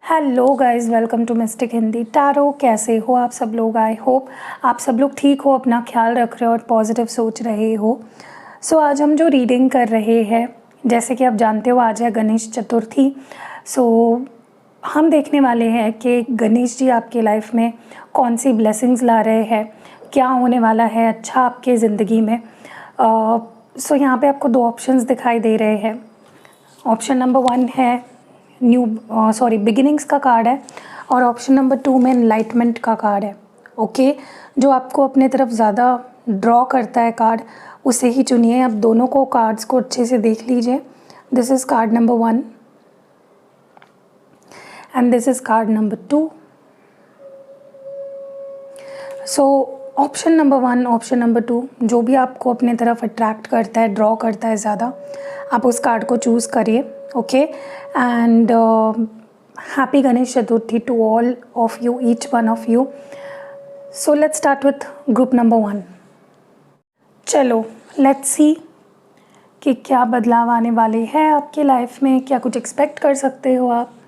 Hello guys, welcome to mystic Hindi tarot. कैसे हो आप सब लोग? आई होप आप सब लोग ठीक हो, अपना ख्याल रख रहे हो और पॉजिटिव सोच रहे हो। सो आज हम जो रीडिंग कर रहे हैं, जैसे कि आप जानते हो आज है गणेश चतुर्थी। सो हम देखने वाले हैं कि गणेश जी आपके लाइफ में कौन सी ब्लेसिंग्स ला रहे हैं, क्या होने वाला है अच्छा आपके ज़िंदगी में। सो यहाँ पे आपको दो ऑप्शंस दिखाई दे रहे हैं। ऑप्शन नंबर 1 है बिगिनिंग्स का कार्ड है, और ऑप्शन नंबर 2 में एनलाइटमेंट का कार्ड है। ओके, जो आपको अपने तरफ ज़्यादा ड्रॉ करता है कार्ड, उसे ही चुनिए। आप दोनों को कार्ड्स को अच्छे से देख लीजिए। This is card number 1 and this is card number 2। So option number 1, option number 2, जो भी आपको अपने तरफ अट्रैक्ट करता है, ड्रॉ करता है ज़्यादा, आप उस कार्ड को चूज़ करिए। Okay, and happy Ganesh Chaturthi to all of you, each one of you. So let's start with group number 1। चलो लेट्स सी कि क्या बदलाव आने वाले हैं आपके लाइफ में, क्या कुछ एक्सपेक्ट कर सकते हो आप।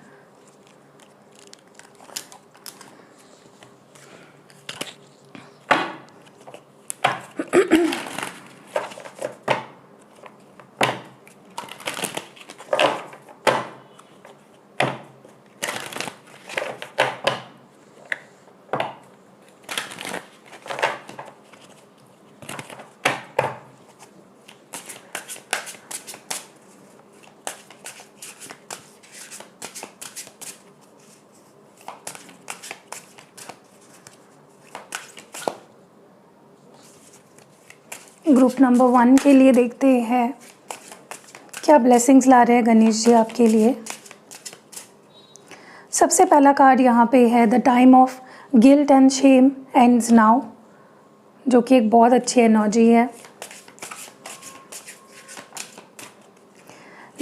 ग्रुप नंबर 1 के लिए देखते हैं क्या ब्लेसिंग्स ला रहे हैं गणेश जी आपके लिए। सबसे पहला कार्ड यहाँ पे है the time of guilt and Shem ends now, जो कि एक बहुत अच्छी एनर्जी है।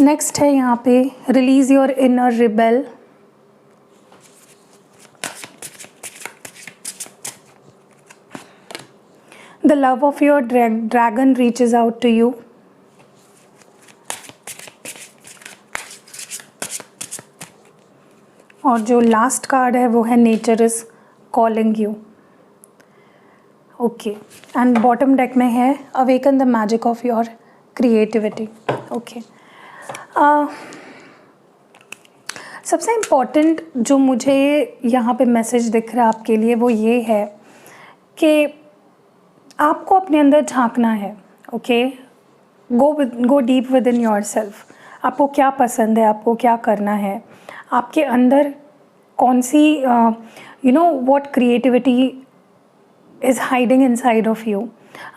नेक्स्ट है यहाँ पे release your inner rebel. The love of your dragon reaches out to you. और जो लास्ट कार्ड है वो है nature is calling you. Okay, and bottom deck में है awaken the magic of your creativity. Okay, सबसे इम्पॉर्टेंट जो मुझे यहाँ पे मैसेज दिख रहा है आपके लिए वो ये है कि आपको अपने अंदर झांकना है। Okay, go deep with in your self. आपको क्या पसंद है, आपको क्या करना है, आपके अंदर कौन see what creativity is hiding inside of you.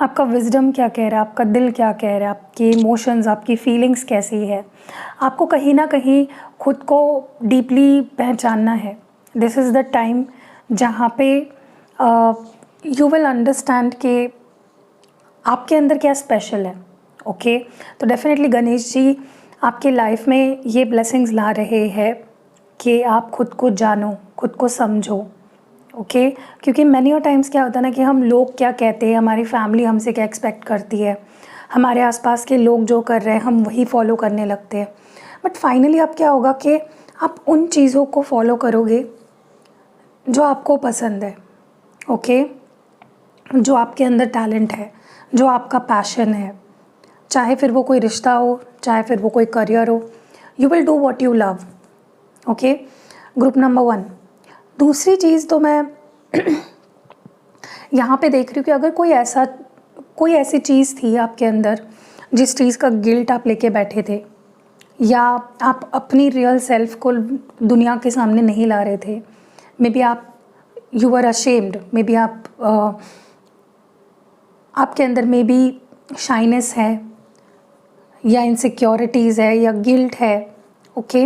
आपका विजडम क्या कह रहा है, आपका दिल क्या कह रहा है, आपके इमोशंस, आपकी फीलिंग्स कैसी है। आपको कहीं ना कहीं खुद को डीपली पहचानना है। दिस इज़ द टाइम जहाँ पे यू विल अंडरस्टैंड कि आपके अंदर क्या स्पेशल है। ओके, तो डेफिनेटली गणेश जी आपके लाइफ में ये ब्लेसिंग्स ला रहे हैं कि आप खुद को जानो, खुद को समझो। ओके, क्योंकि मैनी और टाइम्स क्या होता है ना कि हम लोग क्या कहते हैं, हमारी फैमिली हमसे क्या एक्सपेक्ट करती है, हमारे आसपास के लोग जो कर रहे हैं हम वही फॉलो करने लगते हैं। बट फाइनली अब क्या होगा कि आप उन चीज़ों को फॉलो करोगे जो आपको पसंद है। ओके, जो आपके अंदर टैलेंट है, जो आपका पैशन है, चाहे फिर वो कोई रिश्ता हो, चाहे फिर वो कोई करियर हो, you will do what you love. Okay, group number 1। दूसरी चीज़ तो मैं यहाँ पे देख रही हूँ कि अगर कोई ऐसी चीज़ थी आपके अंदर जिस चीज़ का गिल्ट आप लेके बैठे थे, या आप अपनी रियल सेल्फ को दुनिया के सामने नहीं ला रहे थे, मे बी आप you were ashamed, may be आपके अंदर मे बी शाइनेस है, या इनसिक्योरिटीज़ है, या गिल्ट है। ओके,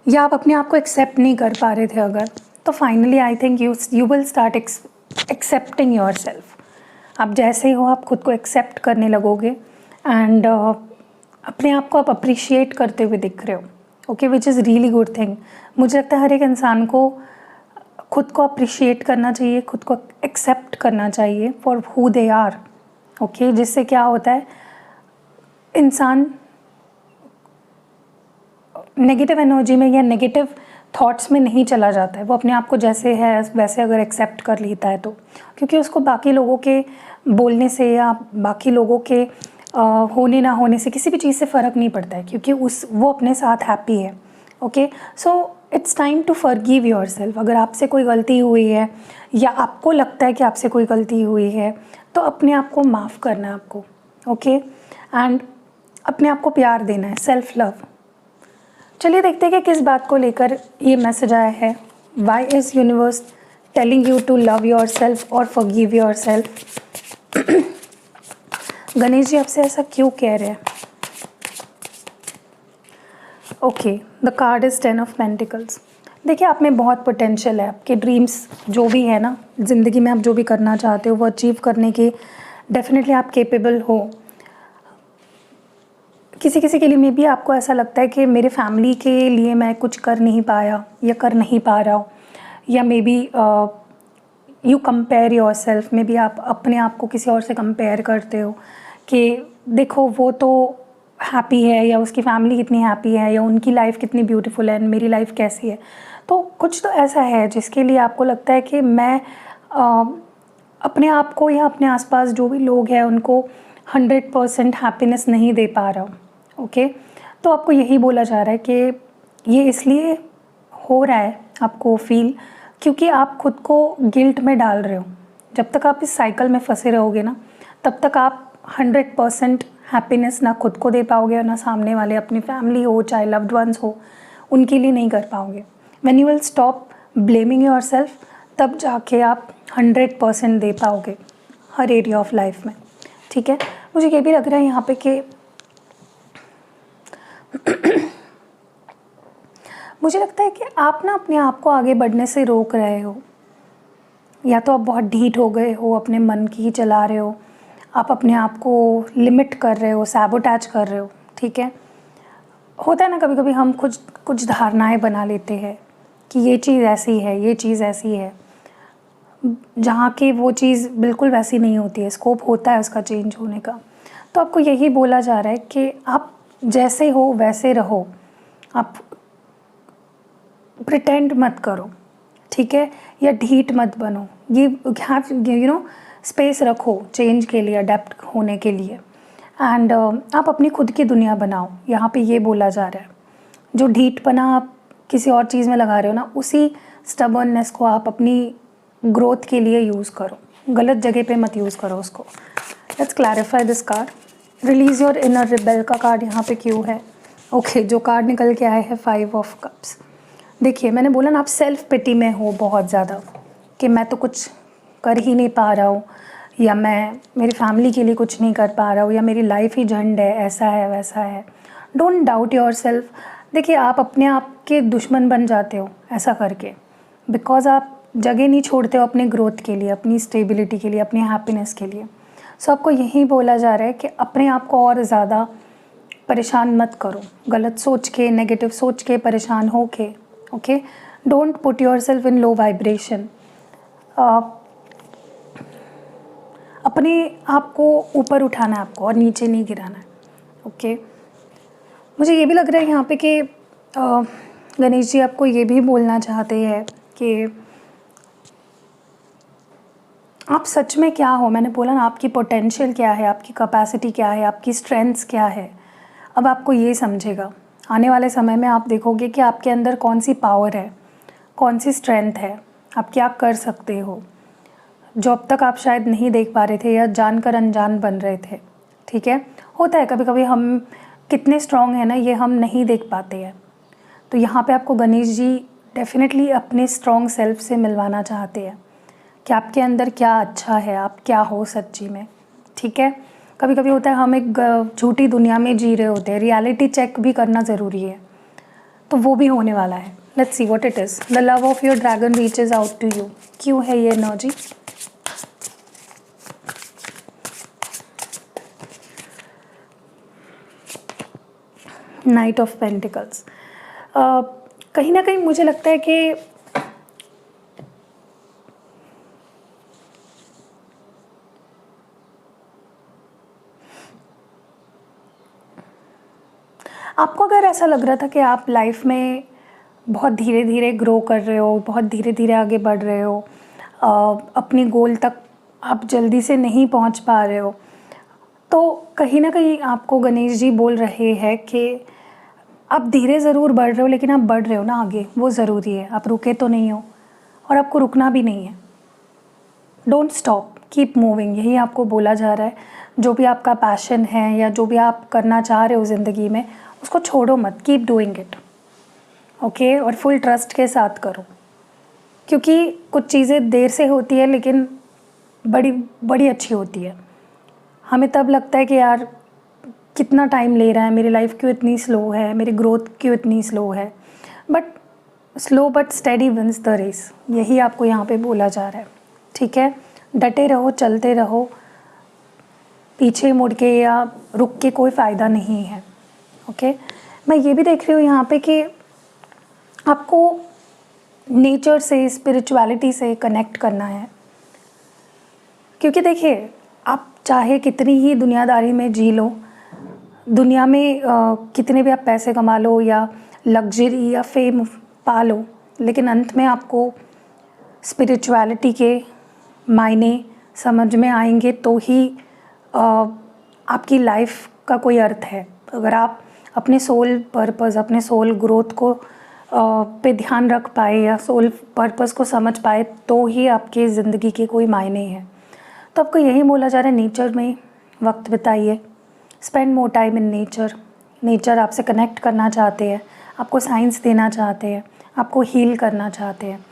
या आप अपने आप को एक्सेप्ट नहीं कर पा रहे थे अगर, तो finally I think you will start accepting your self. आप जैसे हो आप खुद को एक्सेप्ट करने लगोगे एंड अपने आप को आप अप्रिशिएट करते हुए दिख रहे हो। Okay, which is really good thing. मुझे लगता है हर एक इंसान को खुद को अप्रिशिएट करना चाहिए, खुद को एक्सेप्ट करना चाहिए for who they are. Okay, जिससे क्या होता है, इंसान नेगेटिव एनर्जी में या नेगेटिव थॉट्स में नहीं चला जाता है, वो अपने आप को जैसे है वैसे अगर एक्सेप्ट कर लेता है तो, क्योंकि उसको बाकी लोगों के बोलने से या बाकी लोगों के होने ना होने से किसी भी चीज़ से फ़र्क नहीं पड़ता है, क्योंकि वो अपने साथ हैप्पी है। Okay, so it's time to forgive yourself. अगर आपसे कोई गलती हुई है या आपको लगता है कि आपसे कोई गलती हुई है तो अपने आप को माफ़ करना है आपको। ओके, एंड अपने आप को प्यार देना है, सेल्फ लव। चलिए देखते हैं कि किस बात को लेकर ये मैसेज आया है। Why is universe telling you to love your yourself forgive yourself. Ganesh ji आपसे ऐसा क्यों कह रहे हैं? Okay, the card is 10 of pentacles. देखिए, आप में बहुत पोटेंशियल है, आपके ड्रीम्स जो भी है ना ज़िंदगी में, आप जो भी करना चाहते हो वो अचीव करने के डेफिनेटली आप केपेबल हो। किसी किसी के लिए में भी आपको ऐसा लगता है कि मेरे फैमिली के लिए मैं कुछ कर नहीं पाया या कर नहीं पा रहा हूँ, या may be you compare your self में भी आप अपने आप को किसी और से कंपेयर करते हो कि देखो वो तो हैप्पी है, या उसकी फैमिली कितनी हैप्पी है, या उनकी लाइफ कितनी ब्यूटीफुल है, मेरी लाइफ कैसी है। तो कुछ तो ऐसा है जिसके लिए आपको लगता है कि मैं अपने आप को या अपने आसपास जो भी लोग हैं उनको 100% हैप्पीनेस नहीं दे पा रहा हूँ। ओके, तो आपको यही बोला जा रहा है कि ये इसलिए हो रहा है आपको फील क्योंकि आप खुद को गिल्ट में डाल रहे हो। जब तक आप इस साइकिल में फंसे रहोगे ना, तब तक आप 100% हैप्पीनेस ना खुद को दे पाओगे और ना सामने वाले, अपनी फैमिली हो चाहे लव्ड वंस हो, उनके लिए नहीं कर पाओगे। When you will stop blaming your self, तब जाके आप 100% दे पाओगे हर एरिया ऑफ लाइफ में। ठीक है, मुझे ये भी लग रहा है यहाँ पे कि मुझे लगता है कि आप ना अपने आप को आगे बढ़ने से रोक रहे हो, या तो आप बहुत ढीठ हो गए हो, अपने मन की ही चला रहे हो, आप अपने आप को लिमिट कर रहे हो, सैबोटैज कर रहे हो। ठीक है, होता है ना कभी कभी हम कुछ धारणाएं बना लेते हैं कि ये चीज़ ऐसी है, ये चीज़ ऐसी है, जहाँ की वो चीज़ बिल्कुल वैसी नहीं होती है, स्कोप होता है उसका चेंज होने का। तो आपको यही बोला जा रहा है कि आप जैसे हो वैसे रहो, आप प्रिटेंड मत करो। ठीक है, या ढीठ मत बनो। ये स्पेस रखो चेंज के लिए, अडेप्ट होने के लिए। एंड आप अपनी खुद की दुनिया बनाओ, यहाँ पे ये बोला जा रहा है। जो ढीठपना आप किसी और चीज़ में लगा रहे हो ना, उसी स्टबर्ननेस को आप अपनी ग्रोथ के लिए यूज़ करो, गलत जगह पे मत यूज़ करो उसको। Let's clarify this card. Release your inner rebel का कार्ड यहाँ पे क्यों है? ओके, जो कार्ड निकल के आए हैं 5 ऑफ कप्स। देखिए, मैंने बोला ना आप सेल्फ पिटी में हो बहुत ज़्यादा कि मैं तो कुछ कर ही नहीं पा रहा हूँ, या मैं मेरी फैमिली के लिए कुछ नहीं कर पा रहा हूँ, या मेरी लाइफ ही झंड है, ऐसा है वैसा है। Don't doubt your self. देखिए, आप अपने आप के दुश्मन बन जाते हो ऐसा करके, बिकॉज आप जगह नहीं छोड़ते हो अपने ग्रोथ के लिए, अपनी स्टेबिलिटी के लिए, अपनी हैप्पीनेस के लिए। सो आपको यही बोला जा रहा है कि अपने आप को और ज़्यादा परेशान मत करो, गलत सोच के, नेगेटिव सोच के, परेशान हो के। Okay, don't put your self in low vibration. अपने आप को ऊपर उठाना है आपको और नीचे नहीं गिराना है। ओके, मुझे ये भी लग रहा है यहाँ पे कि गणेश जी आपको ये भी बोलना चाहते हैं कि आप सच में क्या हो। मैंने बोला ना, आपकी पोटेंशियल क्या है, आपकी कैपेसिटी क्या है, आपकी स्ट्रेंथ्स क्या है। अब आपको ये समझेगा, आने वाले समय में आप देखोगे कि आपके अंदर कौन सी पावर है, कौन सी स्ट्रेंथ है, आप क्या कर सकते हो, जो अब तक आप शायद नहीं देख पा रहे थे या जानकर अनजान बन रहे थे। ठीक है, होता है कभी कभी हम कितने स्ट्रॉन्ग हैं ना, ये हम नहीं देख पाते हैं। तो यहाँ पे आपको गणेश जी डेफिनेटली अपने स्ट्रॉन्ग सेल्फ से मिलवाना चाहते हैं कि आपके अंदर क्या अच्छा है, आप क्या हो सच्ची में। ठीक है, कभी कभी होता है हम एक झूठी दुनिया में जी रहे होते हैं, रियलिटी चेक भी करना ज़रूरी है, तो वो भी होने वाला है। Let's see what it is. The love of your dragon reaches out to you. क्यों है ये एनर्जी? Night of pentacles. कहीं ना कहीं मुझे लगता है कि आपको अगर ऐसा लग रहा था कि आप लाइफ में बहुत धीरे धीरे ग्रो कर रहे हो, बहुत धीरे धीरे आगे बढ़ रहे हो, अपनी गोल तक आप जल्दी से नहीं पहुंच पा रहे हो। तो कहीं ना कहीं आपको गणेश जी बोल रहे हैं कि आप धीरे ज़रूर बढ़ रहे हो, लेकिन आप बढ़ रहे हो ना आगे, वो ज़रूरी है। आप रुके तो नहीं हो और आपको रुकना भी नहीं है। डोंट स्टॉप, कीप मूविंग, यही आपको बोला जा रहा है। जो भी आपका पैशन है या जो भी आप करना चाह रहे हो ज़िंदगी में, उसको छोड़ो मत, कीप डूइंग इट, ओके। और फुल ट्रस्ट के साथ करो, क्योंकि कुछ चीज़ें देर से होती है लेकिन बड़ी बड़ी अच्छी होती है। हमें तब लगता है कि यार कितना टाइम ले रहा है, मेरी लाइफ क्यों इतनी स्लो है, मेरी ग्रोथ क्यों इतनी स्लो है। But slow but steady wins the race, यही आपको यहाँ पे बोला जा रहा है, ठीक है। डटे रहो, चलते रहो, पीछे मुड़ के या रुक के कोई फ़ायदा नहीं है, ओके। मैं ये भी देख रही हूँ यहाँ पे कि आपको नेचर से, स्पिरिचुअलिटी से कनेक्ट करना है, क्योंकि देखिए आप चाहे कितनी ही दुनियादारी में जी लो, दुनिया में कितने भी आप पैसे कमा लो या लग्जरी या फेम पा लो, लेकिन अंत में आपको स्पिरिचुअलिटी के मायने समझ में आएंगे तो ही आपकी लाइफ का कोई अर्थ है। अगर आप अपने सोल पर्पस, अपने सोल ग्रोथ को पे ध्यान रख पाए या सोल पर्पस को समझ पाए, तो ही आपकी ज़िंदगी के कोई मायने हैं। तो आपको यही बोला जा रहा है, नेचर में वक्त बिताइए, spend more time in nature. Nature आपसे कनेक्ट करना चाहते हैं, आपको साइंस देना चाहते हैं, आपको हील करना चाहते हैं।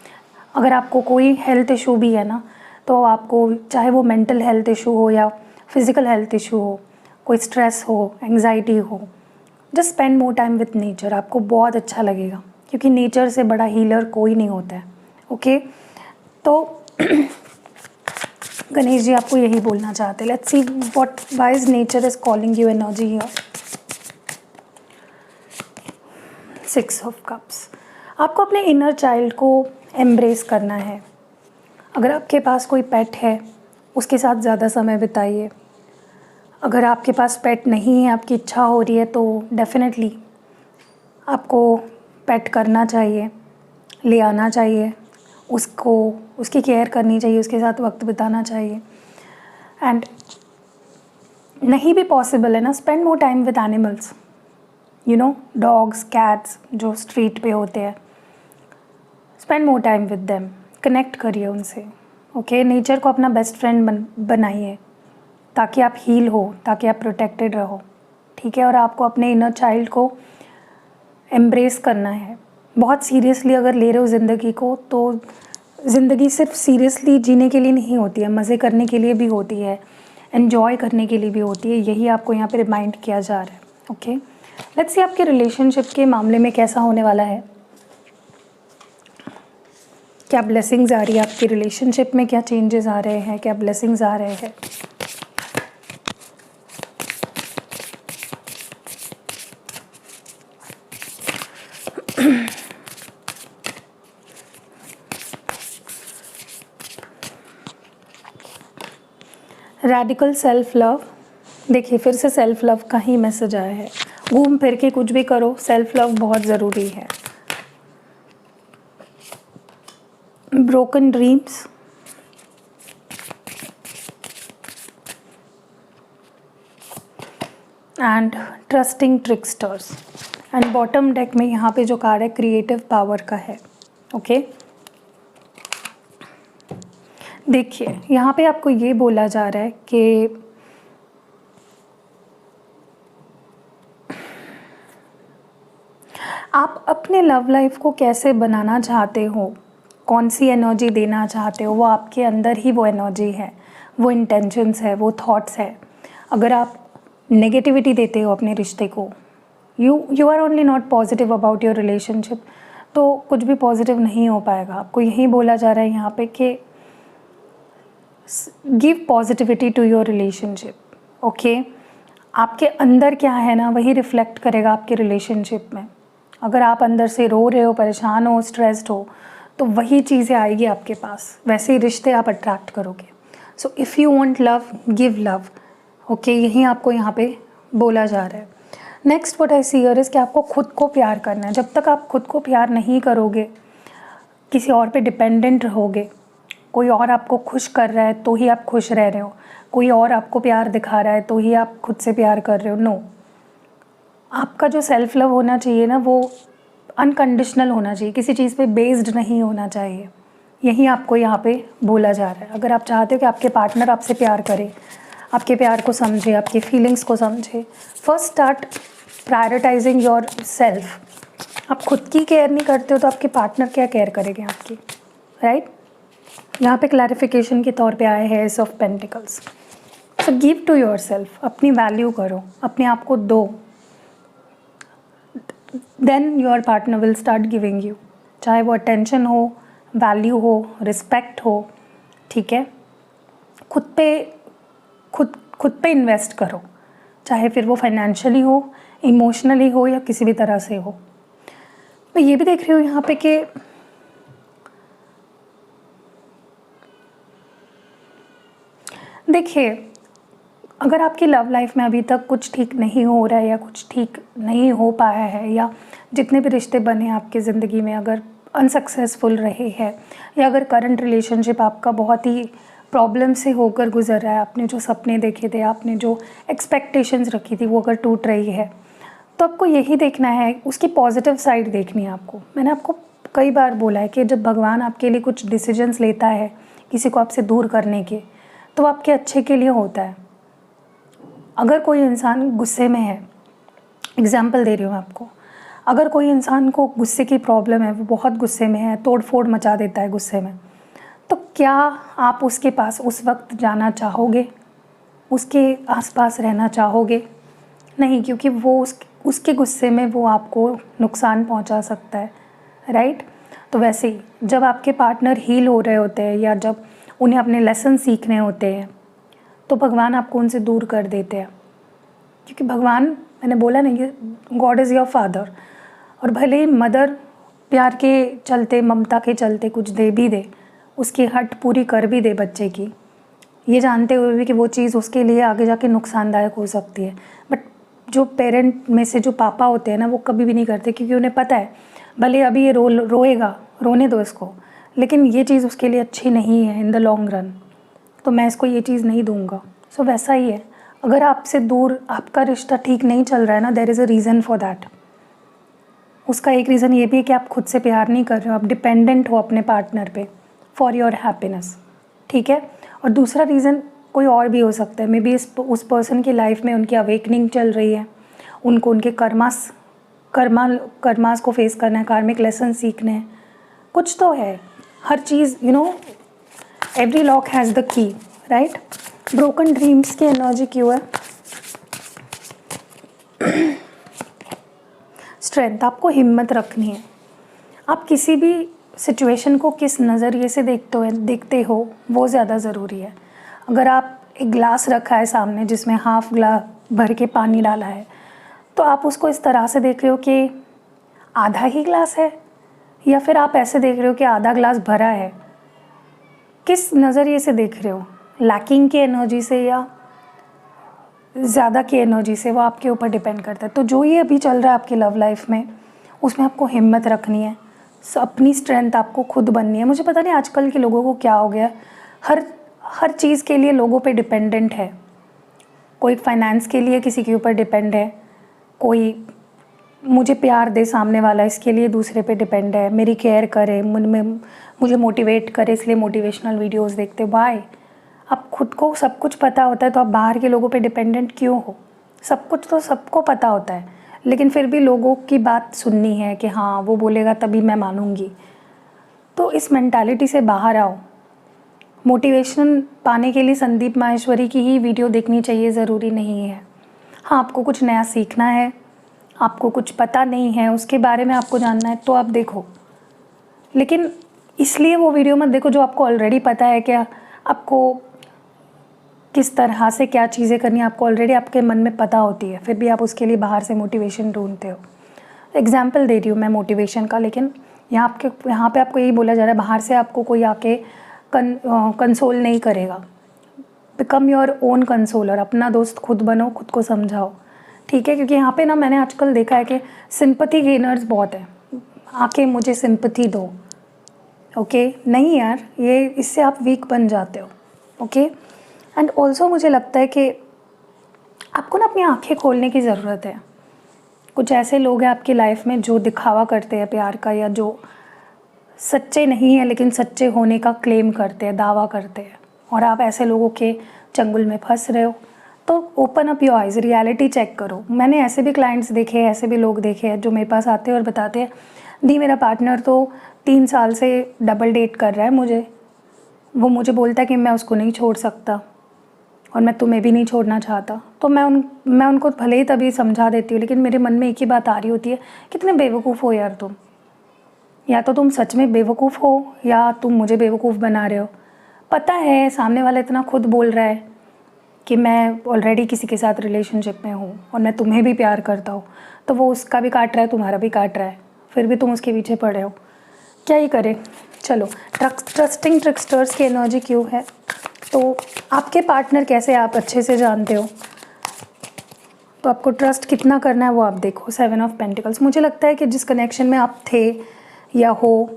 अगर आपको कोई हेल्थ इशू भी है ना, तो आपको चाहे वो मेंटल हेल्थ इशू हो या फिज़िकल हेल्थ इशू हो, कोई स्ट्रेस हो, एंग्जाइटी हो, just spend more time with nature, आपको बहुत अच्छा लगेगा, क्योंकि नेचर से बड़ा हीलर कोई नहीं होता है, ओके। तो गणेश जी आपको यही बोलना चाहते हैं। Let's see what wise nature is calling you energy here. 6 of cups, आपको अपने इनर चाइल्ड को एम्ब्रेस करना है। अगर आपके पास कोई पेट है, उसके साथ ज़्यादा समय बिताइए। अगर आपके पास पेट नहीं है, आपकी इच्छा हो रही है, तो डेफिनेटली आपको पेट करना चाहिए, ले आना चाहिए, उसको उसकी केयर करनी चाहिए, उसके साथ वक्त बिताना चाहिए। एंड नहीं भी पॉसिबल है ना, spend more time with animals, you know, dogs, cats जो स्ट्रीट पे होते हैं, spend more time with them, connect करिए उनसे, ओके। नेचर को अपना बेस्ट फ्रेंड बनाइए, ताकि आप हील हो, ताकि आप प्रोटेक्टेड रहो, ठीक है। और आपको अपने इनर चाइल्ड को एम्ब्रेस करना है। बहुत सीरियसली अगर ले रहे हो ज़िंदगी को, तो ज़िंदगी सिर्फ सीरियसली जीने के लिए नहीं होती है, मज़े करने के लिए भी होती है, एन्जॉय करने के लिए भी होती है। यही आपको यहाँ पे रिमाइंड किया जा रहा है, ओके। लेट्स सी आपके रिलेशनशिप के मामले में कैसा होने वाला है, क्या ब्लेसिंग्स आ रही है आपकी रिलेशनशिप में, क्या चेंजेस आ रहे हैं, क्या ब्लेसिंग्स आ रहे हैं। रैडिकल सेल्फ लव, देखिए फिर से सेल्फ लव का ही मैसेज आया है। घूम फिर के कुछ भी करो, सेल्फ लव बहुत ज़रूरी है। Broken dreams, and trusting tricksters. And bottom deck में यहाँ पे जो कार्ड है क्रिएटिव पावर का है, ओके। देखिए यहाँ पे आपको ये बोला जा रहा है कि आप अपने लव लाइफ को कैसे बनाना चाहते हो, कौन सी एनर्जी देना चाहते हो, वो आपके अंदर ही वो एनर्जी है, वो इंटेंशंस है, वो थॉट्स है। अगर आप नेगेटिविटी देते हो अपने रिश्ते को, you are only not positive about your relationship, तो कुछ भी पॉजिटिव नहीं हो पाएगा। आपको यही बोला जा रहा है यहाँ पे कि give positivity to your relationship, okay. आपके अंदर क्या है ना, वही रिफ्लेक्ट करेगा आपके रिलेशनशिप में। अगर आप अंदर से रो रहे हो, परेशान हो, स्ट्रेस्ड हो, तो वही चीज़ें आएगी आपके पास, वैसे ही रिश्ते आप अट्रैक्ट करोगे। So if you want love, give love, okay. यही आपको यहाँ पे बोला जा रहा है। Next what I see here is कि आपको खुद को प्यार करना है। जब तक आप खुद को प्यार नहीं करोगे, किसी और पे डिपेंडेंट रहोगे, कोई और आपको खुश कर रहा है तो ही आप खुश रह रहे हो, कोई और आपको प्यार दिखा रहा है तो ही आप खुद से प्यार कर रहे हो। नो, आपका जो सेल्फ लव होना चाहिए ना, वो अनकंडीशनल होना चाहिए, किसी चीज़ पे बेस्ड नहीं होना चाहिए। यही आपको यहाँ पे बोला जा रहा है। अगर आप चाहते हो कि आपके पार्टनर आपसे प्यार करे, आपके प्यार को समझे, आपके फीलिंग्स को समझे, first start prioritising your self. आप खुद की केयर नहीं करते हो तो आपके पार्टनर क्या केयर करेंगे आपकी, राइट? यहाँ पे क्लैरिफिकेशन के तौर पे आए हैं ace of pentacles. So give to yourself, अपनी वैल्यू करो, अपने आप को दो, then your partner will start giving you, चाहे वो अटेंशन हो, वैल्यू हो, रिस्पेक्ट हो, ठीक है? खुद पे इन्वेस्ट करो, चाहे फिर वो फाइनेंशियली हो, इमोशनली हो या किसी भी तरह से हो। मैं ये भी देख रही हूँ यहाँ पे कि देखिए, अगर आपकी लव लाइफ में अभी तक कुछ ठीक नहीं हो रहा है या कुछ ठीक नहीं हो पाया है, या जितने भी रिश्ते बने आपके ज़िंदगी में अगर अनसक्सेसफुल रहे हैं, या अगर करंट रिलेशनशिप आपका बहुत ही प्रॉब्लम से होकर गुजर रहा है, आपने जो सपने देखे थे, आपने जो एक्सपेक्टेशंस रखी थी वो अगर टूट रही है, तो आपको यही देखना है, उसकी पॉजिटिव साइड देखनी है आपको। मैंने आपको कई बार बोला है कि जब भगवान आपके लिए कुछ डिसीजंस लेता है किसी को आपसे दूर करने के, तो आपके अच्छे के लिए होता है। अगर कोई इंसान गुस्से में है, एग्जाम्पल दे रही हूँ मैं आपको, अगर कोई इंसान को गुस्से की प्रॉब्लम है, वो बहुत गुस्से में है, तोड़ फोड़ मचा देता है गुस्से में, तो क्या आप उसके पास उस वक्त जाना चाहोगे? उसके आसपास रहना चाहोगे? नहीं, क्योंकि वो उसके गुस्से में वो आपको नुकसान पहुंचा सकता है, राइट? तो वैसे ही जब आपके पार्टनर हील हो रहे होते हैं या जब उन्हें अपने लेसन सीखने होते हैं, तो भगवान आपको उनसे दूर कर देते हैं। क्योंकि भगवान, मैंने बोला नहीं, गॉड इज़ योर फादर, और भले ही मदर प्यार के चलते, ममता के चलते कुछ दे भी दे, उसकी हट पूरी कर भी दे बच्चे की, ये जानते हुए भी कि वो चीज़ उसके लिए आगे जाके नुकसानदायक हो सकती है। बट जो पेरेंट में से जो पापा होते हैं ना, वो कभी भी नहीं करते, क्योंकि उन्हें पता है भले अभी ये रोएगा, रोने दो इसको, लेकिन ये चीज़ उसके लिए अच्छी नहीं है इन द लॉन्ग रन, तो मैं इसको ये चीज़ नहीं दूंगा। सो वैसा ही है, अगर आपसे दूर आपका रिश्ता ठीक नहीं चल रहा है ना, there is a reason for that. उसका एक रीज़न ये भी है कि आप खुद से प्यार नहीं कर रहे हो, आप डिपेंडेंट हो अपने पार्टनर पे फॉर योर हैप्पीनेस, ठीक है? और दूसरा रीज़न कोई और भी हो सकता है, मे बी उस पर्सन की लाइफ में उनकी अवेकनिंग चल रही है, उनको उनके कर्मास को फेस करना है, कार्मिक लेसन सीखने हैं, कुछ तो है। हर चीज़, you know, every lock has the key, right? Broken dreams की एनर्जी क्यों है? स्ट्रेंथ, आपको हिम्मत रखनी है। आप किसी भी सिचुएशन को किस नज़रिए से देखते हो वो ज़्यादा ज़रूरी है। अगर आप एक ग्लास रखा है सामने जिसमें हाफ ग्लास भर के पानी डाला है, तो आप उसको इस तरह से देख रहे हो कि आधा ही ग्लास है, या फिर आप ऐसे देख रहे हो कि आधा ग्लास भरा है? किस नज़रिए से देख रहे हो? लैकिंग की एनर्जी से या ज़्यादा की एनर्जी से? वो आपके ऊपर डिपेंड करता है। तो जो ये अभी चल रहा है आपकी लव लाइफ में, उसमें आपको हिम्मत रखनी है, अपनी स्ट्रेंथ आपको खुद बननी है। मुझे पता नहीं आजकल के लोगों को क्या हो गया, हर चीज़ के लिए लोगों पे डिपेंडेंट है। कोई फाइनेंस के लिए किसी के ऊपर डिपेंड है, कोई मुझे प्यार दे सामने वाला इसके लिए दूसरे पे डिपेंड है, मेरी केयर करे, मुझे मोटिवेट करे, इसलिए मोटिवेशनल वीडियोस देखते। वाई? आप खुद को सब कुछ पता होता है तो आप बाहर के लोगों पे डिपेंडेंट क्यों हो? सब कुछ तो सबको पता होता है, लेकिन फिर भी लोगों की बात सुननी है कि हाँ वो बोलेगा तभी मैं मानूंगी। तो इस मेंटालिटी से बाहर आओ। मोटिवेशन पाने के लिए संदीप माहेश्वरी की ही वीडियो देखनी चाहिए, ज़रूरी नहीं है। हाँ, आपको कुछ नया सीखना है, आपको कुछ पता नहीं है, उसके बारे में आपको जानना है, तो आप देखो, लेकिन इसलिए वो वीडियो मत देखो जो आपको ऑलरेडी पता है कि आपको किस तरह से क्या चीज़ें करनी है, आपको ऑलरेडी आपके मन में पता होती है, फिर भी आप उसके लिए बाहर से मोटिवेशन ढूंढते हो। एग्जाम्पल दे रही हूँ मैं मोटिवेशन का, लेकिन यहाँ पे आपको यही बोला जा रहा है, बाहर से आपको कोई आके कंसोल नहीं करेगा। बिकम योर ओन कंसोलर, अपना दोस्त खुद बनो, खुद को समझाओ, ठीक है, क्योंकि यहाँ पे ना मैंने आजकल देखा है कि सिंपैथी गेनर्स बहुत है, आके मुझे सिंपैथी दो। ओके नहीं यार, ये इससे आप वीक बन जाते हो। ओके एंड ऑल्सो मुझे लगता है कि आपको ना अपनी आंखें खोलने की ज़रूरत है। कुछ ऐसे लोग हैं आपकी लाइफ में जो दिखावा करते हैं प्यार का, या जो सच्चे नहीं हैं लेकिन सच्चे होने का क्लेम करते हैं, दावा करते हैं, और आप ऐसे लोगों के चंगुल में फंस रहे हो। तो open up your eyes, reality check करो। मैंने ऐसे भी क्लाइंट्स देखे हैं, ऐसे भी लोग देखे हैं जो मेरे पास आते हैं और बताते हैं दी मेरा पार्टनर तो 3 साल से डबल डेट कर रहा है मुझे, वो मुझे बोलता है कि मैं उसको नहीं छोड़ सकता और मैं तुम्हें भी नहीं छोड़ना चाहता। तो मैं उनको भले ही तभी समझा देती हूँ, लेकिन मेरे मन में एक ही बात आ रही होती है, कितने बेवकूफ़ हो यार तुम। या तो तुम सच में बेवकूफ़ हो या तुम मुझे बेवकूफ़ बना रहे हो। पता है सामने वाला इतना खुद बोल रहा है कि मैं ऑलरेडी किसी के साथ रिलेशनशिप में हूँ और मैं तुम्हें भी प्यार करता हूँ, तो वो उसका भी काट रहा है, तुम्हारा भी काट रहा है, फिर भी तुम उसके पीछे पड़े हो। क्या ही करें। चलो, ट्रस्टिंग ट्रिक्स्टर्स की एनर्जी क्यों है, तो आपके पार्टनर कैसे आप अच्छे से जानते हो, तो आपको ट्रस्ट कितना करना है वो आप देखो। 7 ऑफ पेंटिकल्स, मुझे लगता है कि जिस कनेक्शन में आप थे या हो,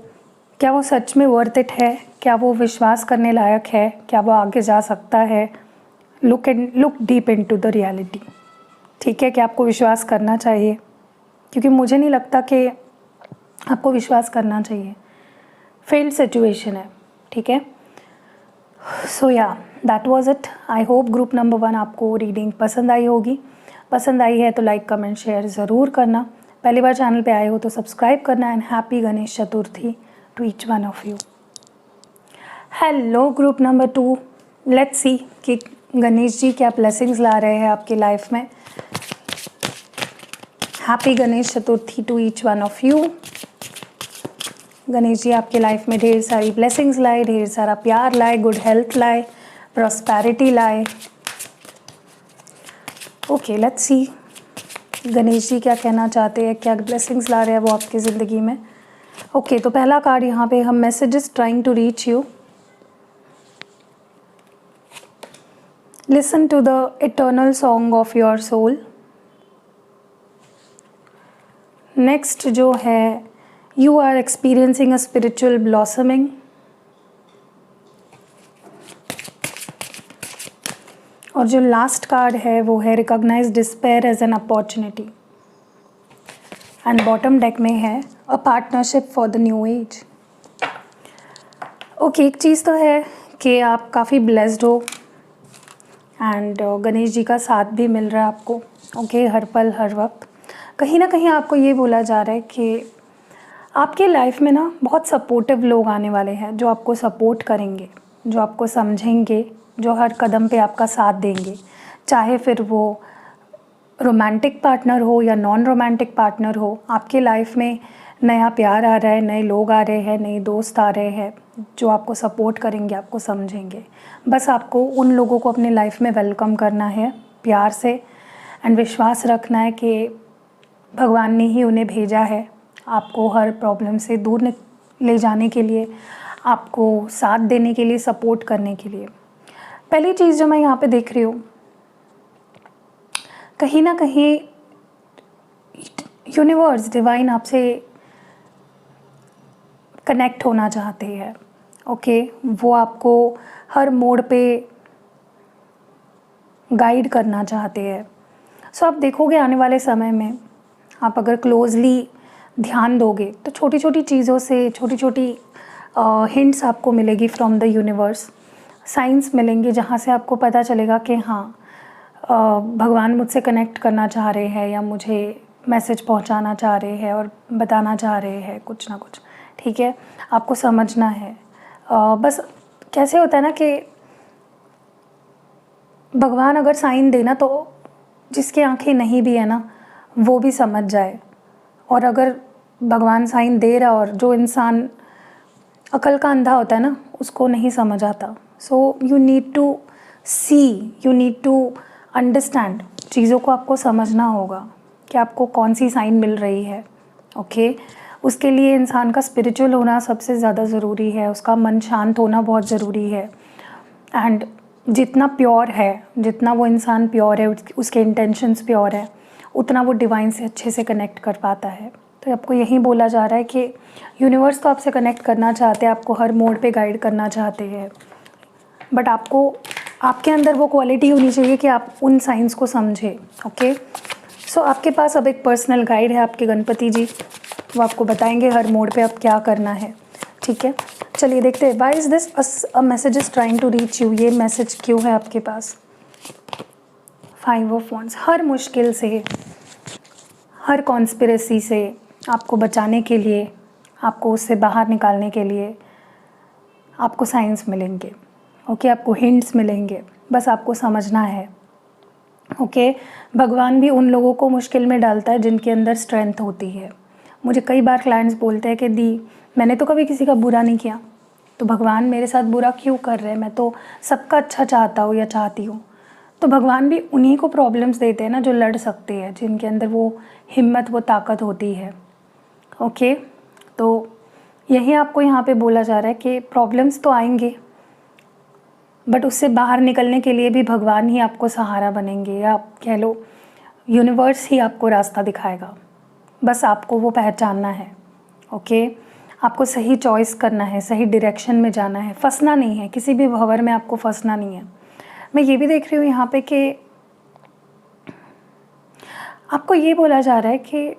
क्या वो सच में वर्थ इट है, क्या वो विश्वास करने लायक है, क्या वो आगे जा सकता है। Look deep into the reality. ठीक है कि आपको विश्वास करना चाहिए, क्योंकि मुझे नहीं लगता कि आपको विश्वास करना चाहिए। फेल्ड सिचुएशन है, ठीक है। सो या that was it. I hope group number 1 आपको रीडिंग पसंद आई होगी। पसंद आई है तो लाइक कमेंट शेयर ज़रूर करना। पहली बार चैनल पे आए हो तो सब्सक्राइब करना। And happy Ganesh Chaturthi to each one of you. Hello group number 2, let's see कि गणेश जी क्या ब्लेसिंग्स ला रहे हैं आपकी लाइफ में। Happy Ganesh Chaturthi to each one of you. Ganesh ji आपके लाइफ में ढेर सारी ब्लेसिंग्स लाए, ढेर सारा प्यार लाए, गुड हेल्थ लाए, प्रॉस्पेरिटी लाए। ओके लेट्स सी गणेश जी क्या कहना चाहते हैं, क्या ब्लेसिंग्स ला रहे हैं वो आपकी ज़िंदगी में। ओके तो पहला कार्ड यहाँ पे हम messages trying to reach you. Listen to the eternal song of your soul. Next जो है, you are experiencing a spiritual blossoming. और जो लास्ट कार्ड है वो है recognise despair as an opportunity. And bottom deck में है a partnership for the new age. Okay एक चीज़ तो है कि आप काफ़ी ब्लेस्ड हो एंड गणेश जी का साथ भी मिल रहा है आपको। ओके हर पल हर वक्त कहीं ना कहीं आपको ये बोला जा रहा है कि आपके लाइफ में ना बहुत सपोर्टिव लोग आने वाले हैं, जो आपको सपोर्ट करेंगे, जो आपको समझेंगे, जो हर कदम पे आपका साथ देंगे। चाहे फिर वो रोमांटिक पार्टनर हो या नॉन रोमांटिक पार्टनर हो, आपके लाइफ में नया प्यार आ रहा है, नए लोग आ रहे हैं, नए दोस्त आ रहे हैं जो आपको सपोर्ट करेंगे, आपको समझेंगे। बस आपको उन लोगों को अपने लाइफ में वेलकम करना है प्यार से एंड विश्वास रखना है कि भगवान ने ही उन्हें भेजा है आपको हर प्रॉब्लम से दूर ले जाने के लिए, आपको साथ देने के लिए, सपोर्ट करने के लिए। पहली चीज़ जो मैं यहाँ पे देख रही हूँ, कहीं ना कहीं यूनिवर्स डिवाइन आपसे कनेक्ट होना चाहते हैं। ओके वो आपको हर मोड़ पे गाइड करना चाहते हैं। सो आप देखोगे आने वाले समय में आप अगर क्लोजली ध्यान दोगे तो छोटी छोटी चीज़ों से छोटी छोटी हिंट्स आपको मिलेगी फ्रॉम द यूनिवर्स, साइंस मिलेंगे जहाँ से आपको पता चलेगा कि हाँ भगवान मुझसे कनेक्ट करना चाह रहे हैं या मुझे मैसेज पहुँचाना चाह रहे हैं और बताना चाह रहे हैं कुछ ना कुछ। ठीक है आपको समझना है। बस कैसे होता है ना कि भगवान अगर साइन देना तो जिसकी आंखें नहीं भी है ना वो भी समझ जाए, और अगर भगवान साइन दे रहा और जो इंसान अकल का अंधा होता है ना उसको नहीं समझ आता। So you need to see, you need to understand, चीज़ों को आपको समझना होगा कि आपको कौन सी साइन मिल रही है। ओके उसके लिए इंसान का स्पिरिचुअल होना सबसे ज़्यादा ज़रूरी है, उसका मन शांत होना बहुत ज़रूरी है। एंड जितना प्योर है, जितना वो इंसान प्योर है, उसके इंटेंशंस प्योर है, उतना वो डिवाइन से अच्छे से कनेक्ट कर पाता है। तो आपको यही बोला जा रहा है कि यूनिवर्स तो आपसे कनेक्ट करना चाहते हैं, आपको हर मोड पे गाइड करना चाहते हैं, बट आपको आपके अंदर वो क्वालिटी होनी चाहिए कि आप उन साइंस को समझें। ओके, सो आपके पास अब एक पर्सनल गाइड है आपके गणपति जी, वो आपको बताएंगे हर मोड पे अब क्या करना है। ठीक है, चलिए देखते हैं। Why is this a message is trying to reach you, ये मैसेज क्यों है आपके पास। 5 ऑफ वांड्स, हर मुश्किल से, हर कॉन्स्पिरेसी से आपको बचाने के लिए, आपको उससे बाहर निकालने के लिए आपको साइंस मिलेंगे। ओके, आपको हिंट्स मिलेंगे, बस आपको समझना है। ओके, भगवान भी उन लोगों को मुश्किल में डालता है जिनके अंदर स्ट्रेंथ होती है। मुझे कई बार क्लाइंट्स बोलते हैं कि दी मैंने तो कभी किसी का बुरा नहीं किया, तो भगवान मेरे साथ बुरा क्यों कर रहे हैं, मैं तो सबका अच्छा चाहता हूँ या चाहती हूँ। तो भगवान भी उन्हीं को प्रॉब्लम्स देते हैं ना जो लड़ सकते हैं, जिनके अंदर वो हिम्मत, वो ताकत होती है। ओके, तो यही आपको यहाँ पे बोला जा रहा है कि प्रॉब्लम्स तो आएंगे, बट उससे बाहर निकलने के लिए भी भगवान ही आपको सहारा बनेंगे, या आप कह लो यूनिवर्स ही आपको रास्ता दिखाएगा। बस आपको वो पहचानना है। ओके, आपको सही चॉइस करना है, सही डायरेक्शन में जाना है, फंसना नहीं है, किसी भी भंवर में आपको फंसना नहीं है। मैं ये भी देख रही हूँ यहाँ पे कि आपको ये बोला जा रहा है कि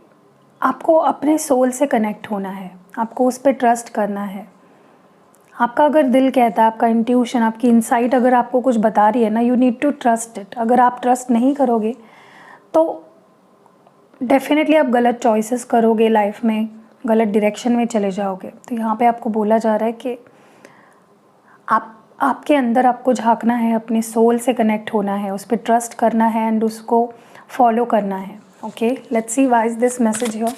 आपको अपने सोल से कनेक्ट होना है, आपको उस पर ट्रस्ट करना है। आपका अगर दिल कहता है, आपका इंट्यूशन, आपकी इंसाइट अगर आपको कुछ बता रही है ना, you need to trust it. अगर आप ट्रस्ट नहीं करोगे तो डेफिनेटली आप गलत चॉइसेस करोगे लाइफ में, गलत डायरेक्शन में चले जाओगे। तो यहाँ पे आपको बोला जा रहा है कि आपके अंदर आपको झांकना है, अपने सोल से कनेक्ट होना है, उस पर ट्रस्ट करना है एंड उसको फॉलो करना है। Okay, let's see why is this message here.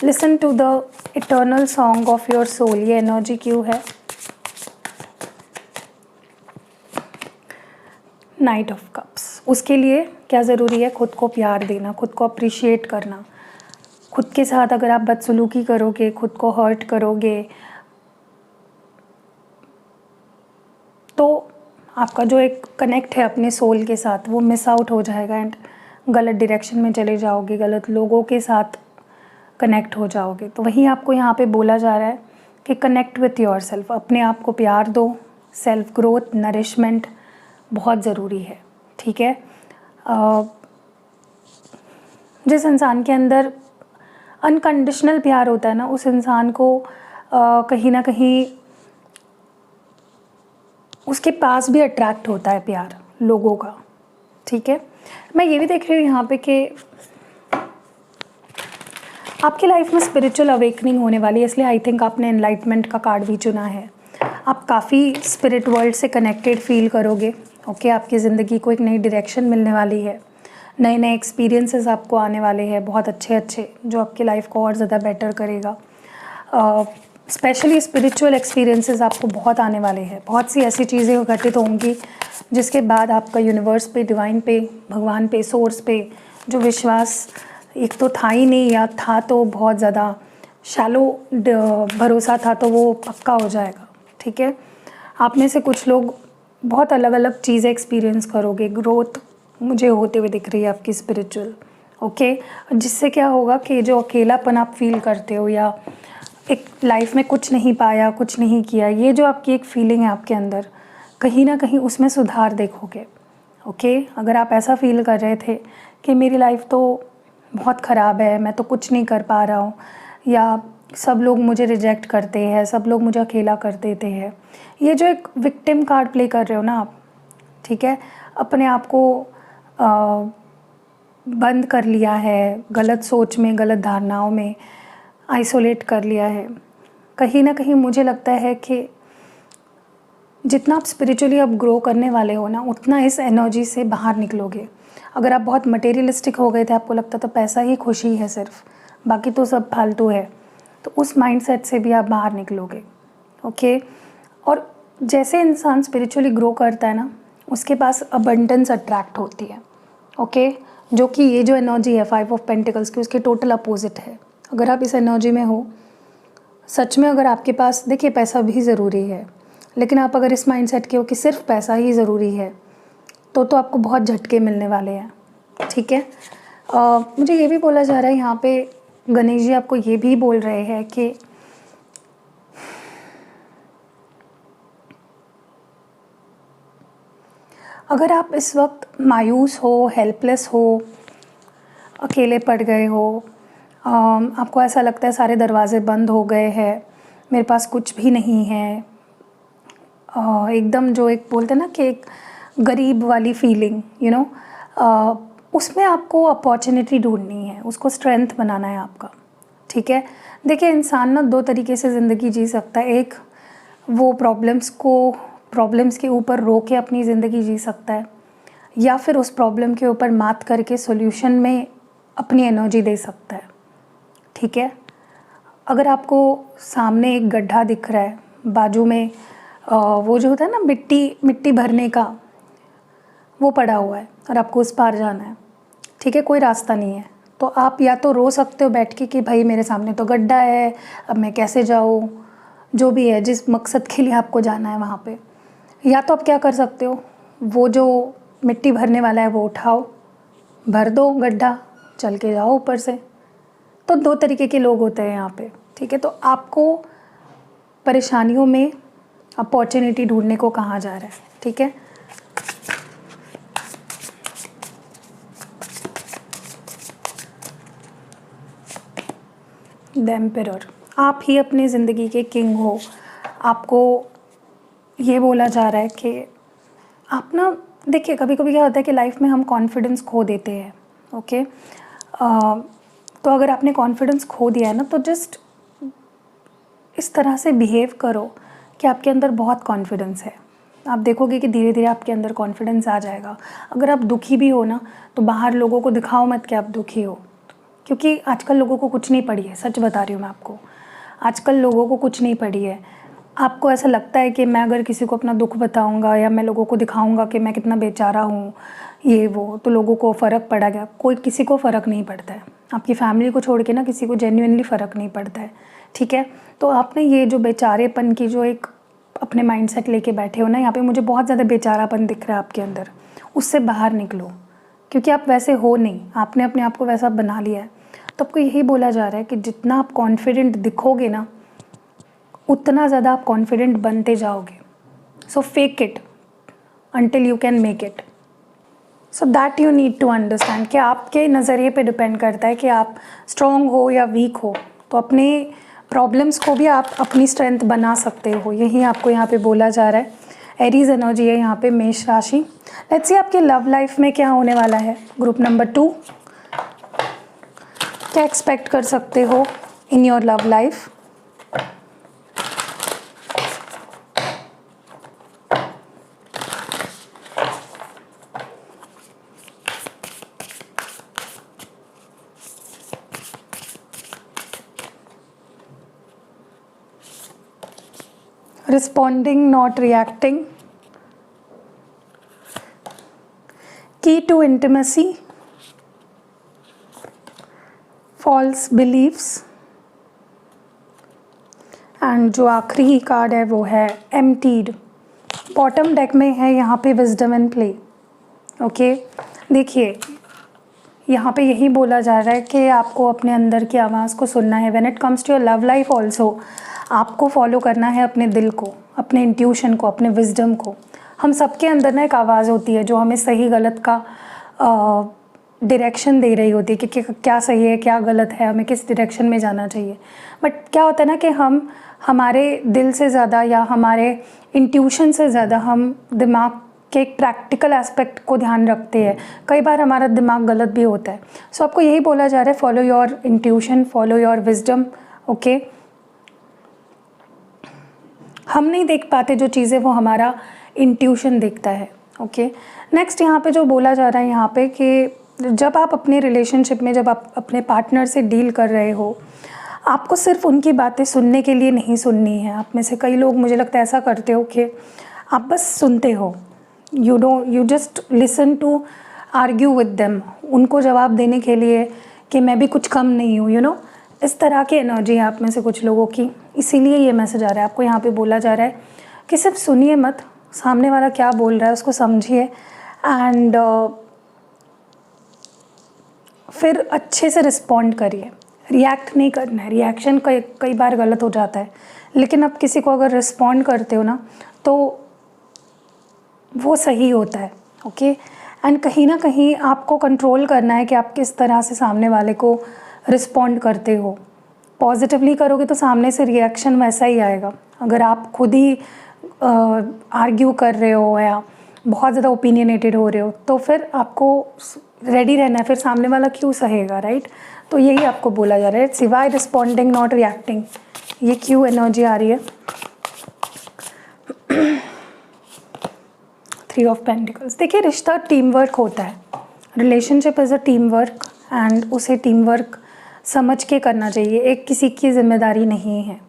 Listen to the eternal song of your soul. ये एनर्जी क्यों है। नाइट ऑफ कप्स, उसके लिए क्या ज़रूरी है, खुद को प्यार देना, खुद को अप्रिशिएट करना। खुद के साथ अगर आप बदसलूकी करोगे, खुद को हर्ट करोगे, तो आपका जो एक कनेक्ट है अपने सोल के साथ वो मिस आउट हो जाएगा एंड गलत डायरेक्शन में चले जाओगे, गलत लोगों के साथ कनेक्ट हो जाओगे। तो वही आपको यहाँ पे बोला जा रहा है कि कनेक्ट विथ योर सेल्फ, अपने आप को प्यार दो। सेल्फ ग्रोथ, नरिशमेंट बहुत ज़रूरी है। ठीक है, जिस इंसान के अंदर अनकंडीशनल प्यार होता है ना, उस इंसान को कहीं ना कहीं उसके पास भी अट्रैक्ट होता है प्यार लोगों का। ठीक है, मैं ये भी देख रही हूँ यहाँ पे कि आपकी लाइफ में स्पिरिचुअल अवेकनिंग होने वाली है, इसलिए आई थिंक आपने एनलाइटमेंट का कार्ड भी चुना है। आप काफ़ी स्पिरिट वर्ल्ड से कनेक्टेड फील करोगे। ओके, आपकी ज़िंदगी को एक नई डायरेक्शन मिलने वाली है, नए नए एक्सपीरियंसेस आपको आने वाले हैं, बहुत अच्छे अच्छे, जो आपकी लाइफ को और ज़्यादा बेटर करेगा। स्पेशली स्पिरिचुअल एक्सपीरियंसेस आपको बहुत आने वाले हैं। बहुत सी ऐसी चीज़ें घटित होंगी जिसके बाद आपका यूनिवर्स पे, डिवाइन पे, भगवान पे, सोर्स पे जो विश्वास एक तो था ही नहीं, या था तो बहुत ज़्यादा शैलो भरोसा था, तो वो पक्का हो जाएगा। ठीक है, आप में से कुछ लोग बहुत अलग अलग चीज़ें एक्सपीरियंस करोगे। ग्रोथ मुझे होते हुए दिख रही है आपकी स्पिरिचुअल। ओके, जिससे क्या होगा कि जो अकेलापन आप फील करते हो, या एक लाइफ में कुछ नहीं पाया, कुछ नहीं किया, ये जो आपकी एक फीलिंग है आपके अंदर, कहीं ना कहीं उसमें सुधार देखोगे। ओके, अगर आप ऐसा फील कर रहे थे कि मेरी लाइफ तो बहुत ख़राब है, मैं तो कुछ नहीं कर पा रहा हूँ, या सब लोग मुझे रिजेक्ट करते हैं, सब लोग मुझे अकेला कर देते हैं, ये जो एक विक्टिम कार्ड प्ले कर रहे हो ना आप, ठीक है, अपने आप को बंद कर लिया है, गलत सोच में, गलत धारणाओं में आइसोलेट कर लिया है, कहीं ना कहीं मुझे लगता है कि जितना आप स्पिरिचुअली अब ग्रो करने वाले हो ना, उतना इस एनर्जी से बाहर निकलोगे। अगर आप बहुत मटेरियलिस्टिक हो गए थे, आपको लगता था पैसा ही खुशी है सिर्फ, बाकी तो सब फालतू है, तो उस माइंडसेट से भी आप बाहर निकलोगे। ओके, और जैसे इंसान स्पिरिचुअली ग्रो करता है ना, उसके पास अबंडेंस अट्रैक्ट होती है। ओके, जो कि ये जो एनर्जी है 5 ऑफ पेंटिकल्स की, उसके टोटल अपोजिट है। अगर आप इस एनर्जी में हो सच में, अगर आपके पास, देखिए पैसा भी ज़रूरी है, लेकिन आप अगर इस माइंडसेट के हो कि सिर्फ पैसा ही ज़रूरी है, तो आपको बहुत झटके मिलने वाले हैं। ठीक है, मुझे ये भी बोला जा रहा है यहाँ पे, गणेश जी आपको ये भी बोल रहे हैं कि अगर आप इस वक्त मायूस हो, हेल्पलेस हो, अकेले पड़ गए हो, आपको ऐसा लगता है सारे दरवाज़े बंद हो गए हैं, मेरे पास कुछ भी नहीं है, एकदम जो एक बोलते हैं ना कि एक गरीब वाली फीलिंग, उसमें आपको अपॉर्चुनिटी ढूंढनी है, उसको स्ट्रेंथ बनाना है आपका। ठीक है, देखिए इंसान ना दो तरीके से ज़िंदगी जी सकता है। एक, वो प्रॉब्लम्स के ऊपर रो के अपनी ज़िंदगी जी सकता है, या फिर उस प्रॉब्लम के ऊपर मात करके सॉल्यूशन में अपनी एनर्जी दे सकता है। ठीक है, अगर आपको सामने एक गड्ढा दिख रहा है, बाजू में वो जो होता है ना मिट्टी भरने का, वो पड़ा हुआ है और आपको उस पार जाना है, ठीक है, कोई रास्ता नहीं है, तो आप या तो रो सकते हो बैठ के कि भाई मेरे सामने तो गड्ढा है, अब मैं कैसे जाऊँ, जो भी है जिस मकसद के लिए आपको जाना है वहाँ पे। या तो आप क्या कर सकते हो, वो जो मिट्टी भरने वाला है वो उठाओ, भर दो गड्ढा, चल के जाओ ऊपर से। तो दो तरीके के लोग होते हैं यहाँ पे। ठीक है, तो आपको परेशानियों में अपॉर्चुनिटी ढूंढने को कहा जा रहा है। ठीक है, द एम्परर, आप ही अपनी ज़िंदगी के किंग हो। आपको ये बोला जा रहा है कि आप ना, देखिए कभी कभी क्या होता है कि लाइफ में हम कॉन्फिडेंस खो देते हैं। ओके, तो अगर आपने कॉन्फिडेंस खो दिया है ना, तो जस्ट इस तरह से बिहेव करो कि आपके अंदर बहुत कॉन्फिडेंस है। आप देखोगे कि धीरे धीरे आपके अंदर कॉन्फिडेंस आ जाएगा। अगर आप दुखी भी हो ना, तो बाहर लोगों को दिखाओ मत कि आप दुखी हो, क्योंकि आजकल लोगों को कुछ नहीं पड़ी है। सच बता रही हूँ मैं आपको, आजकल लोगों को कुछ नहीं पड़ी है। आपको ऐसा लगता है कि मैं अगर किसी को अपना दुख बताऊंगा या मैं लोगों को दिखाऊंगा कि मैं कितना बेचारा हूँ, ये वो, तो लोगों को फ़र्क पड़ेगा। कोई किसी को फ़र्क नहीं पड़ता है, आपकी फैमिली को छोड़ के ना किसी को जेन्युइनली फ़र्क नहीं पड़ता है। ठीक है, तो आपने ये जो बेचारेपन की जो एक अपने माइंडसेट लेके बैठे हो ना, यहाँ पे मुझे बहुत ज़्यादा बेचारापन दिख रहा है आपके अंदर, उससे बाहर निकलो, क्योंकि आप वैसे हो नहीं, आपने अपने आप को वैसा बना लिया है। तो आपको यही बोला जा रहा है कि जितना आप कॉन्फिडेंट दिखोगे ना, उतना ज़्यादा आप कॉन्फिडेंट बनते जाओगे। So fake it until you can make it. So that you need to understand कि आपके नज़रिए पे डिपेंड करता है कि आप स्ट्रॉन्ग हो या वीक हो। तो अपने प्रॉब्लम्स को भी आप अपनी स्ट्रेंथ बना सकते हो, यही आपको यहाँ पे बोला जा रहा है। एरीज एनर्जी है यहाँ पे, मेष राशि। लेट्स सी आपके लव लाइफ में क्या होने वाला है। ग्रुप नंबर 2, क्या एक्सपेक्ट कर सकते हो in your love life. Responding, not reacting. Key to intimacy. False beliefs. And जो आखिरी कार्ड है वो है एम्प्टीड। बॉटम डेक में है यहाँ पे विजडम एंड प्ले। ओके, देखिए यहाँ पे यही बोला जा रहा है कि आपको अपने अंदर की आवाज़ को सुनना है। When it comes to your love life also, आपको फॉलो करना है अपने दिल को, अपने इंट्यूशन को, अपने विजडम को। हम सबके अंदर ना एक आवाज़ होती है जो हमें सही गलत का डायरेक्शन दे रही होती है कि क्या सही है क्या गलत है, हमें किस डायरेक्शन में जाना चाहिए। बट क्या होता है ना कि हम हमारे दिल से ज़्यादा या हमारे इंट्यूशन से ज़्यादा हम दिमाग के एक प्रैक्टिकल एस्पेक्ट को ध्यान रखते हैं। कई बार हमारा दिमाग गलत भी होता है। सो आपको यही बोला जा रहा है, follow your intuition, follow your wisdom. Okay, हम नहीं देख पाते जो चीज़ें, वो हमारा इंट्यूशन देखता है। ओके, नेक्स्ट यहाँ पे जो बोला जा रहा है यहाँ पे कि जब आप अपने रिलेशनशिप में, जब आप अपने पार्टनर से डील कर रहे हो, आपको सिर्फ उनकी बातें सुनने के लिए नहीं सुननी है। आप में से कई लोग मुझे लगता है ऐसा करते हो कि आप बस सुनते हो, you just listen to argue with them, उनको जवाब देने के लिए कि मैं भी कुछ कम नहीं हूँ, इस तरह की एनर्जी है आप में से कुछ लोगों की। इसीलिए ये मैसेज आ रहा है आपको, यहाँ पे बोला जा रहा है कि सिर्फ सुनिए मत, सामने वाला क्या बोल रहा है उसको समझिए एंड फिर अच्छे से रिस्पॉन्ड करिए, रिएक्ट नहीं करना है। रिएक्शन कई बार गलत हो जाता है, लेकिन आप किसी को अगर रिस्पॉन्ड करते हो ना तो वो सही होता है। ओके, एंड कहीं ना कहीं आपको कंट्रोल करना है कि आप किस तरह से सामने वाले को रिस्पॉन्ड करते हो। पॉजिटिवली करोगे तो सामने से रिएक्शन वैसा ही आएगा। अगर आप खुद ही आर्ग्यू कर रहे हो या बहुत ज़्यादा ओपिनियनेटेड हो रहे हो तो फिर आपको रेडी रहना है, फिर सामने वाला क्यों सहेगा, राइट। तो यही आपको बोला जा रहा है, सिवाय रिस्पॉन्डिंग नॉट रिएक्टिंग। ये क्यों एनर्जी आ रही है, 3 ऑफ पेंटिकल्स। देखिए, रिश्ता टीम वर्क होता है, relationship is a team work, and उसे टीम वर्क समझ के करना चाहिए। एक किसी की जिम्मेदारी नहीं है।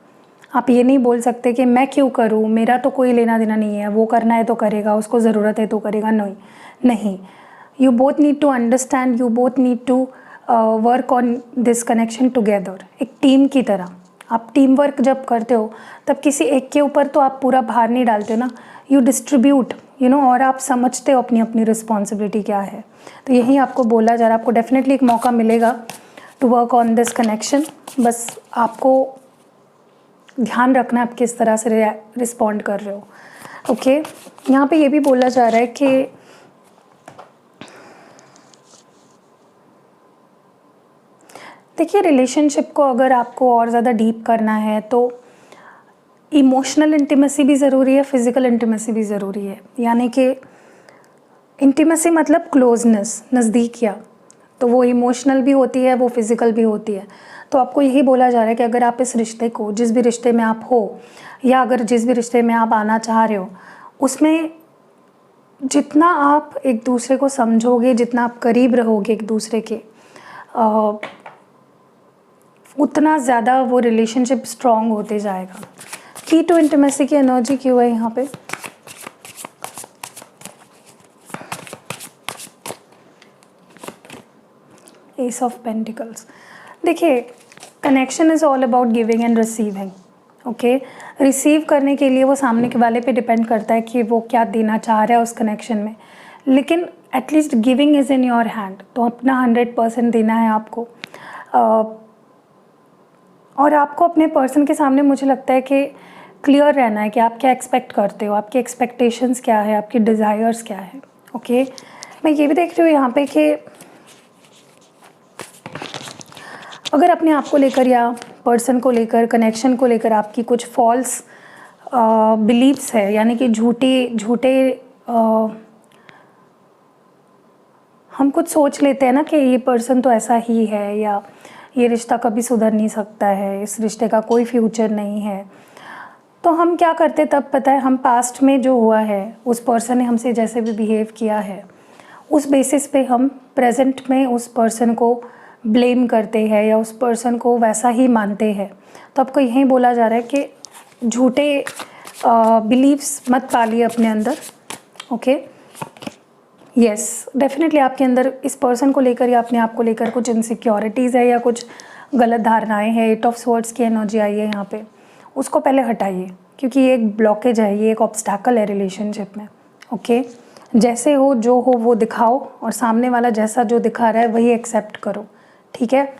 आप ये नहीं बोल सकते कि मैं क्यों करूँ, मेरा तो कोई लेना देना नहीं है, वो करना है तो करेगा, उसको ज़रूरत है तो करेगा। नहीं, you both need to understand, you both need to work on this connection together, एक टीम की तरह। आप टीम वर्क जब करते हो तब किसी एक के ऊपर तो आप पूरा भार नहीं डालते हो ना, यू डिस्ट्रीब्यूट, और आप समझते हो अपनी अपनी रिस्पॉन्सिबिलिटी क्या है। तो यही आपको बोला जा रहा है, आपको डेफिनेटली एक मौका मिलेगा to work on this connection. बस आपको ध्यान रखना है आप किस तरह से रिस्पॉन्ड कर रहे हो। ओके, यहाँ पे ये भी बोला जा रहा है कि देखिए, रिलेशनशिप को अगर आपको और ज़्यादा डीप करना है तो इमोशनल इंटीमेसी भी ज़रूरी है, फिज़िकल इंटीमेसी भी ज़रूरी है। यानी कि इंटीमेसी मतलब क्लोजनेस, नज़दीकियाँ, तो वो इमोशनल भी होती है, वो फिज़िकल भी होती है। तो आपको यही बोला जा रहा है कि अगर आप इस रिश्ते को, जिस भी रिश्ते में आप हो या अगर जिस भी रिश्ते में आप आना चाह रहे हो, उसमें जितना आप एक दूसरे को समझोगे, जितना आप करीब रहोगे एक दूसरे के, उतना ज़्यादा वो रिलेशनशिप स्ट्रॉन्ग होते जाएगा। की टू इंटीमेसी की एनर्जी क्यों है यहाँ पे, एस ऑफ पेंटिकल्स। देखिए, connection is all about giving and receiving. Okay, receive करने के लिए वो सामने के वाले पे डिपेंड करता है कि वो क्या देना चाह रहा है उस कनेक्शन में, लेकिन at least giving is in your hand. तो अपना 100% देना है आपको। और आपको अपने पर्सन के सामने, मुझे लगता है कि क्लियर रहना है कि आप क्या एक्सपेक्ट करते हो, आपकी एक्सपेक्टेशंस क्या है, आपकी डिज़ायर्स क्या है। ओके, मैं ये भी देख रही हूँ यहाँ पे कि अगर अपने आप को लेकर या पर्सन को लेकर, कनेक्शन को लेकर आपकी कुछ फॉल्स बिलीव्स है, यानी कि झूठे हम कुछ सोच लेते हैं ना कि ये पर्सन तो ऐसा ही है, या ये रिश्ता कभी सुधर नहीं सकता है, इस रिश्ते का कोई फ्यूचर नहीं है। तो हम क्या करते तब, पता है, हम पास्ट में जो हुआ है, उस पर्सन ने हमसे जैसे भी बिहेव किया है, उस बेसिस पे हम प्रेजेंट में उस पर्सन को ब्लेम करते हैं या उस पर्सन को वैसा ही मानते हैं। तो आपको यही बोला जा रहा है कि झूठे बिलीव्स मत पालिए अपने अंदर। ओके, यस, डेफिनेटली आपके अंदर इस पर्सन को लेकर या अपने आप को लेकर कुछ इनसिक्योरिटीज़ है या कुछ गलत धारणाएं हैं। 8 ऑफ स्वॉर्ड्स की एनर्जी आई है यहाँ पे, उसको पहले हटाइए, क्योंकि ये एक ब्लॉकेज है, ये एक ऑब्स्टैकल है रिलेशनशिप में। ओके, जैसे हो, जो हो वो दिखाओ, और सामने वाला जैसा जो दिखा रहा है वही एक्सेप्ट करो। ठीक है,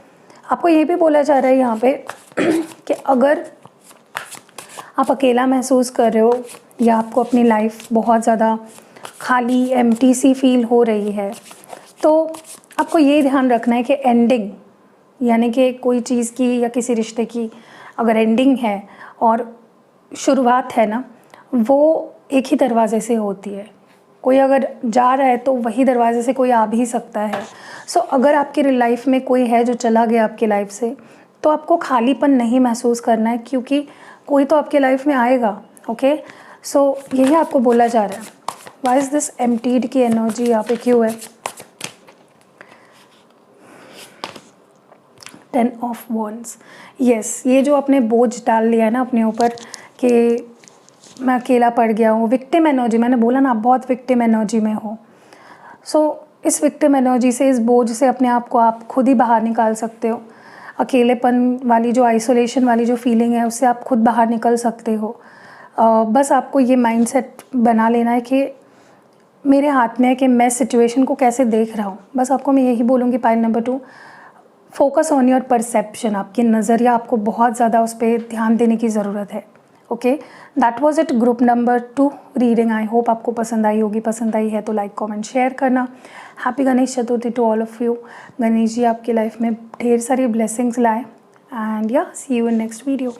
आपको ये भी बोला जा रहा है यहाँ पे कि अगर आप अकेला महसूस कर रहे हो या आपको अपनी लाइफ बहुत ज़्यादा खाली, एम्प्टी सी फील हो रही है, तो आपको ये ध्यान रखना है कि एंडिंग, यानी कि कोई चीज़ की या किसी रिश्ते की अगर एंडिंग है और शुरुआत है ना, वो एक ही दरवाजे से होती है। कोई अगर जा रहा है तो वही दरवाजे से कोई आ भी सकता है। सो अगर आपकी लाइफ में कोई है जो चला गया आपकी लाइफ से, तो आपको खालीपन नहीं महसूस करना है, क्योंकि कोई तो आपके लाइफ में आएगा। ओके, सो यही आपको बोला जा रहा है। वाई इज़ दिस एम्प्टीड की एनर्जी यहाँ पे क्यों है, 10 ऑफ वॉन्ड्स। यस, ये जो आपने बोझ डाल लिया है ना अपने ऊपर कि मैं अकेला पड़ गया हूँ, विक्टिम एनर्जी, मैंने बोला ना आप बहुत विक्टिम एनर्जी में हो। सो इस विक्टिम एनर्जी से, इस बोझ से अपने आप को आप खुद ही बाहर निकाल सकते हो। अकेलेपन वाली जो, आइसोलेशन वाली जो फीलिंग है, उससे आप खुद बाहर निकल सकते हो। बस आपको ये माइंडसेट बना लेना है कि मेरे हाथ में है कि मैं सिचुएशन को कैसे देख रहा हूँ। बस आपको मैं यही बोलूँगी pile number 2, focus on your perception, आपकी नज़रिया, आपको बहुत ज़्यादा उस पर ध्यान देने की ज़रूरत है। Okay, that was it, group number 2 reading. I hope आपको पसंद आई होगी, पसंद आई है तो लाइक कमेंट शेयर करना। Happy Ganesh Chaturthi to all of you. Ganesh ji आपकी लाइफ में ढेर सारी ब्लेसिंग्स लाए, and yeah see you in next video.